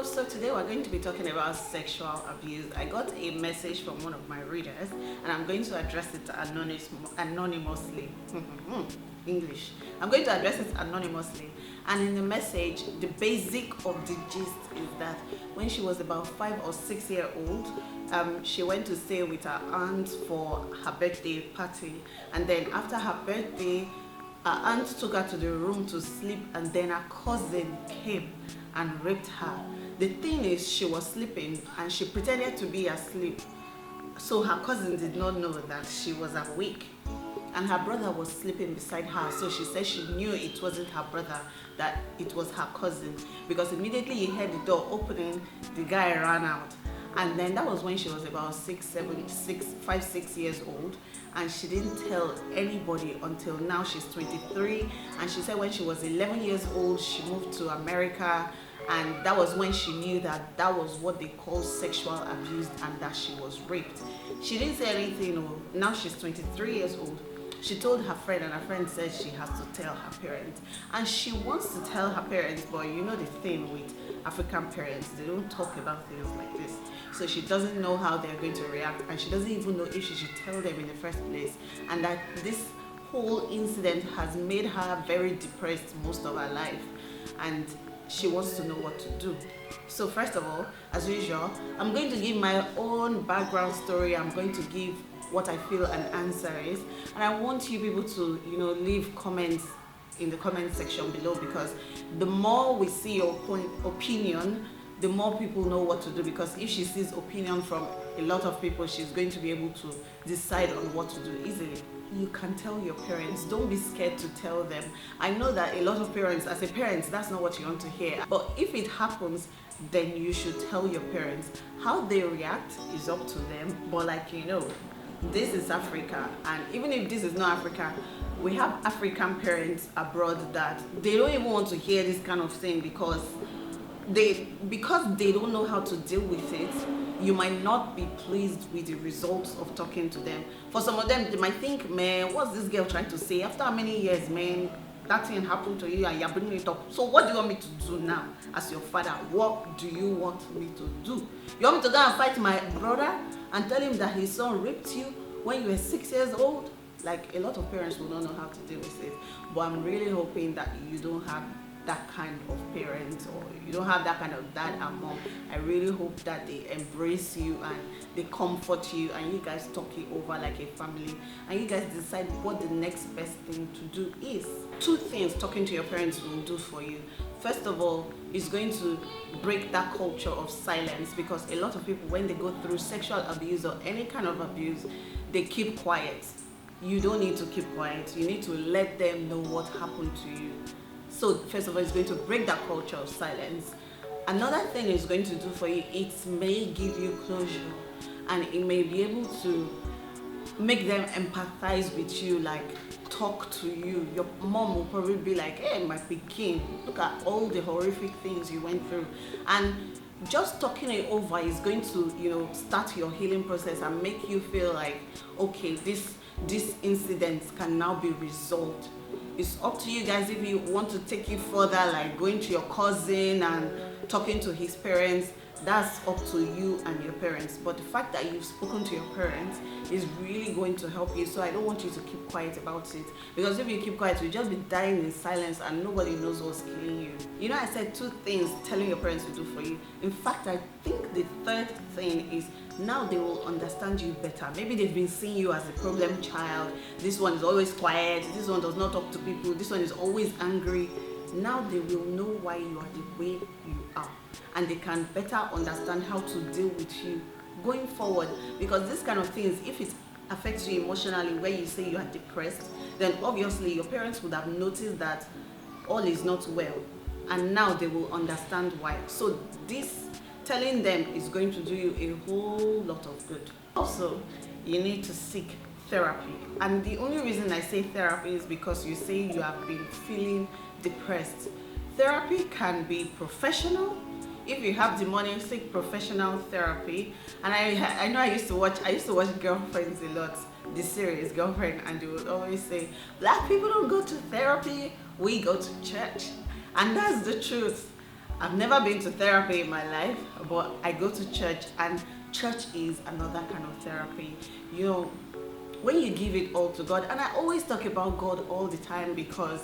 So today we're going to be talking about sexual abuse. I got a message from one of my readers and I'm going to address it anonymously. English. I'm going to address it anonymously. And in the message, the basic of the gist is that when she was about 5 or 6 years old, she went to stay with her aunt for her birthday party. And then after her birthday, her aunt took her to the room to sleep, and then her cousin came and raped her. The thing is, she was sleeping and she pretended to be asleep, so her cousin did not know that she was awake, and her brother was sleeping beside her. So she said she knew it wasn't her brother, that it was her cousin, because immediately he heard the door opening, the guy ran out. And then that was when she was about 5, 6 years old, and she didn't tell anybody until now. She's 23, and she said when she was 11 years old, she moved to America, and that was when she knew that that was what they call sexual abuse and that she was raped. She didn't say anything. Now she's 23 years old. She told her friend, and her friend said she has to tell her parents, and she wants to tell her parents, but you know the thing with African parents, they don't talk about things like this. So she doesn't know how they're going to react, and she doesn't even know if she should tell them in the first place, and that this whole incident has made her very depressed most of her life, and she wants to know what to do. So first of all, as usual, I'm going to give my own background story. I'm going to give what I feel an answer is, and I want you people to leave comments in the comment section below, because the more we see your opinion, the more people know what to do. Because if she sees opinion from a lot of people, she's going to be able to decide on what to do easily. You can tell your parents. Don't be scared to tell them. I know that a lot of parents, as a parent, that's not what you want to hear, but if it happens, then you should tell your parents. How they react is up to them, but this is Africa, and even if this is not Africa, we have African parents abroad that they don't even want to hear this kind of thing, because they don't know how to deal with it. You might not be pleased with the results of talking to them. For some of them, they might think, man, what's this girl trying to say? After how many years, man, that thing happened to you and you're bringing it up. So what do you want me to do now as your father? What do you want me to do? You want me to go and fight my brother and tell him that his son raped you when you were 6 years old? Like, a lot of parents will not know how to deal with it. But I'm really hoping that you don't have that kind of parents, or you don't have that kind of dad and mom. I really hope that they embrace you and they comfort you, and you guys talk it over like a family, and you guys decide what the next best thing to do is. 2 things talking to your parents will do for you. First of all, it's going to break that culture of silence, because a lot of people, when they go through sexual abuse or any kind of abuse, they keep quiet. You don't need to keep quiet. You need to let them know what happened to you. So first of all, it's going to break that culture of silence. Another thing it's going to do for you, it may give you closure, and it may be able to make them empathize with you, like talk to you. Your mom will probably be like, hey, my pikin, look at all the horrific things you went through. And just talking it over is going to, start your healing process and make you feel like, okay, this incident can now be resolved. It's up to you guys if you want to take it further, like going to your cousin and talking to his parents. That's up to you and your parents. But the fact that you've spoken to your parents is really going to help you. So I don't want you to keep quiet about it, because if you keep quiet, you'll just be dying in silence and nobody knows what's killing you. I said 2 things telling your parents to do for you. In fact, I think the 3rd thing is, now they will understand you better. Maybe they've been seeing you as a problem child. This one is always quiet. This one does not talk to people. This one is always angry. Now they will know why you are the way you are, and they can better understand how to deal with you going forward. Because this kind of things, if it affects you emotionally, where you say you are depressed, then obviously your parents would have noticed that all is not well, and now they will understand why. So this telling them is going to do you a whole lot of good. Also, you need to seek therapy. And the only reason I say therapy is because you say you have been feeling depressed. Therapy can be professional. If you have the money, seek professional therapy. And I know I used to watch Girlfriends a lot, the series Girlfriend, and they would always say, black people don't go to therapy, we go to church. And that's the truth. I've never been to therapy in my life, but I go to church, and church is another kind of therapy. You know, when you give it all to God, and I always talk about God all the time because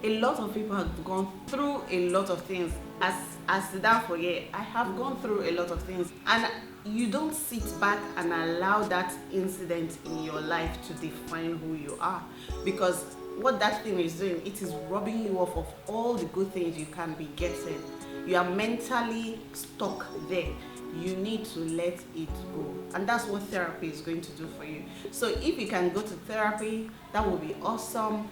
a lot of people have gone through a lot of things. As that for yeah, I have gone through a lot of things, and you don't sit back and allow that incident in your life to define who you are, because what that thing is doing, it is robbing you off of all the good things you can be getting. You are mentally stuck there. You need to let it go, and that's what therapy is going to do for you. So if you can go to therapy, that would be awesome.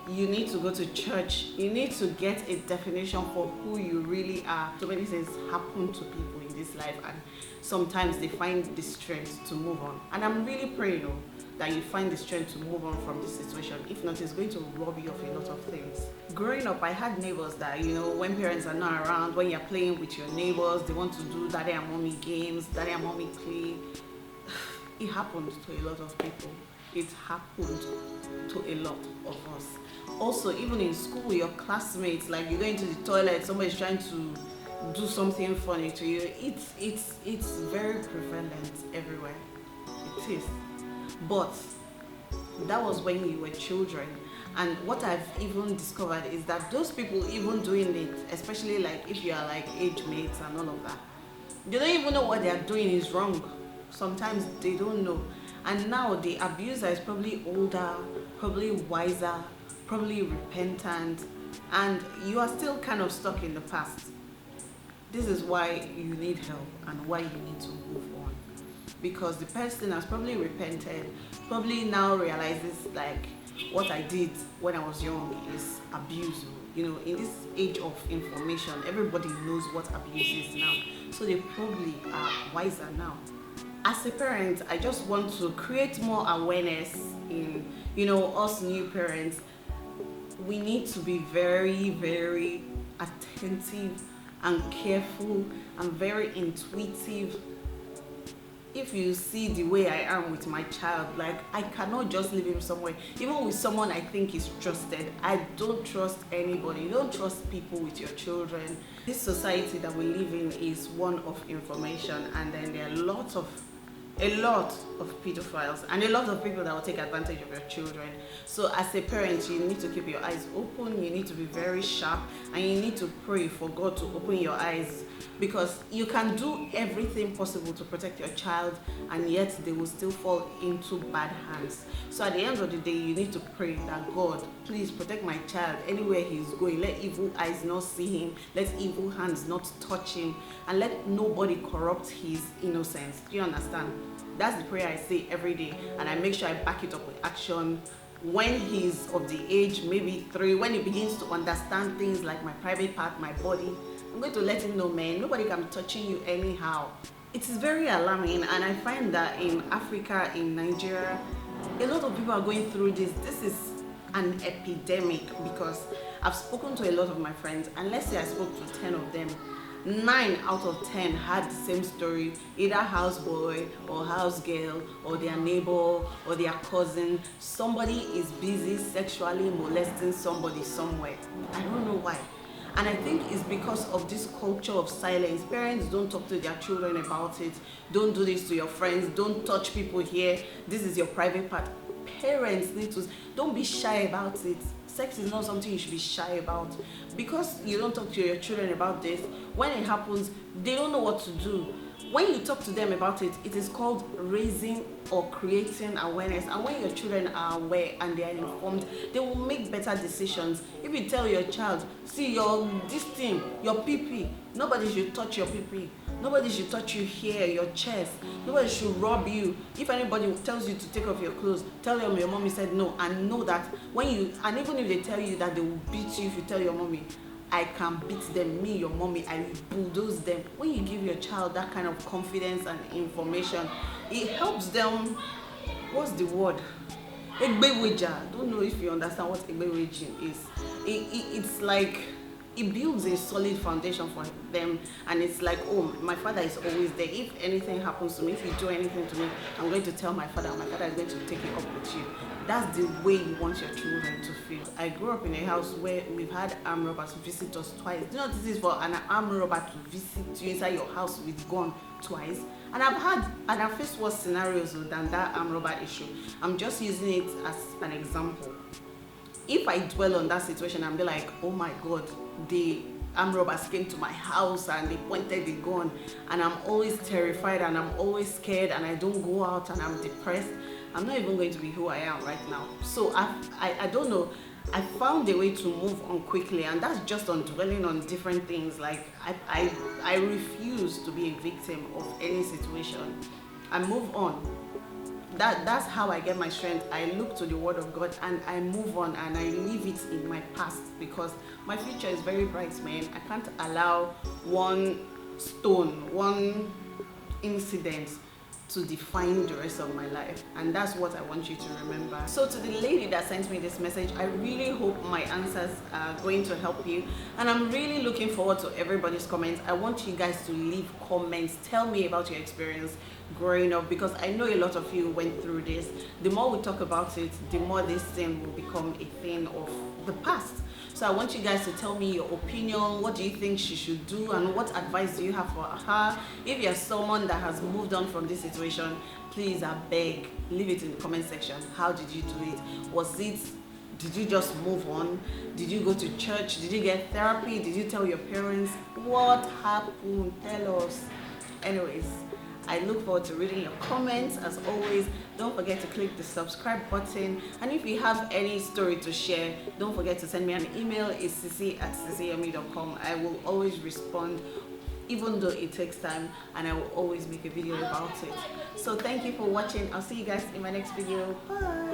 You need to go to church. You need to get a definition for who you really are. So many things happen to people in this life, and sometimes they find the strength to move on, and I'm really praying that you find the strength to move on from this situation. If not, it's going to rob you of a lot of things. Growing up, I had neighbors that, when parents are not around, when you're playing with your neighbors, they want to do daddy and mommy games, daddy and mommy play. It happened to a lot of people. It happened to a lot of us. Also, even in school, your classmates, like you go into the toilet, somebody's trying to do something funny to you. It's very prevalent everywhere. It is. But that was when you were children, and what I've even discovered is that those people even doing it, especially like if you are like age mates and all of that, they don't even know what they are doing is wrong. Sometimes they don't know, and now the abuser is probably older, probably wiser, probably repentant, and you are still kind of stuck in the past. This is why you need help and why you need to move on, because the person has probably repented, probably now realizes like what I did when I was young is abuse. In this age of information, everybody knows what abuse is now, so they probably are wiser now. As a parent, I just want to create more awareness in us new parents. We need to be very, very attentive and careful and very intuitive. If you see the way I am with my child, like I cannot just leave him somewhere, even with someone I think is trusted. I don't trust anybody. You don't trust people with your children. This society that we live in is one of information, and then there are a lot of pedophiles and a lot of people that will take advantage of your children. So as a parent, you need to keep your eyes open, you need to be very sharp, and you need to pray for God to open your eyes, because you can do everything possible to protect your child, and yet they will still fall into bad hands. So at the end of the day, you need to pray that God, please protect my child anywhere he's going. Let evil eyes not see him, let evil hands not touch him, and let nobody corrupt his innocence. Do you understand? That's the prayer I say every day, and I make sure I back it up with action. When he's of the age, maybe 3, when he begins to understand things like my private part, my body, I'm going to let him know, man, nobody can be touching you anyhow. It is very alarming, and I find that in Africa, in Nigeria, a lot of people are going through this. This is an epidemic, because I've spoken to a lot of my friends, and let's say I spoke to 10 of them. 9 out of 10 had the same story, either houseboy or house girl or their neighbor or their cousin. Somebody is busy sexually molesting somebody somewhere. I don't know why. And I think it's because of this culture of silence. Parents don't talk to their children about it. Don't do this to your friends. Don't touch people here. This is your private part. Parents need to, don't be shy about it. Sex is not something you should be shy about. Because you don't talk to your children about this, when it happens, they don't know what to do. When you talk to them about it, it is called raising or creating awareness. And when your children are aware and they are informed, they will make better decisions. If you tell your child, see this thing, your pee-pee, nobody should touch your pee-pee. Nobody should touch you here, your chest. Nobody should rob you. If anybody tells you to take off your clothes, tell them your mommy said no, and know that and even if they tell you that they will beat you if you tell your mommy, I can beat them, me, your mommy, I will bulldoze them. When you give your child that kind of confidence and information, it helps them, what's the word? Egbeweja. Don't know if you understand what egbewejing is. It's like, it builds a solid foundation for them, and it's like, oh, my father is always there. If anything happens to me, if you do anything to me, I'm going to tell my father, and my father is going to take it up with you. That's the way you want your children to feel. I grew up in a house where we've had armed robbers visit us twice. Do you know what this is for an armed robber to visit you inside your house with gun twice? And I've faced worse scenarios than that armed robber issue. I'm just using it as an example. If I dwell on that situation and be like, oh my God, the armed robbers came to my house and they pointed the gun, and I'm always terrified and I'm always scared and I don't go out and I'm depressed, I'm not even going to be who I am right now. So I don't know. I found a way to move on quickly, and that's just on dwelling on different things. Like I refuse to be a victim of any situation. I move on. That's how I get my strength. I look to the word of God and I move on and I leave it in my past, because my future is very bright, man. I can't allow one stone, one incident to define the rest of my life, and that's what I want you to remember. So to the lady that sent me this message, I really hope my answers are going to help you, and I'm really looking forward to everybody's comments. I want you guys to leave comments. Tell me about your experience growing up, because I know a lot of you went through this. The more we talk about it, the more this thing will become a thing of the past. So I want you guys to tell me your opinion. What do you think she should do, and what advice do you have for her? If you're someone that has moved on from this situation, please, I beg, leave it in the comment section. How did you do it? Did you just move on? Did you go to church? Did you get therapy? Did you tell your parents? What happened? Tell us. Anyways, I look forward to reading your comments. As always, don't forget to click the subscribe button. And if you have any story to share, don't forget to send me an email. It's sisi@sisiyemi.com. I will always respond, even though it takes time, and I will always make a video about it. So thank you for watching. I'll see you guys in my next video. Bye.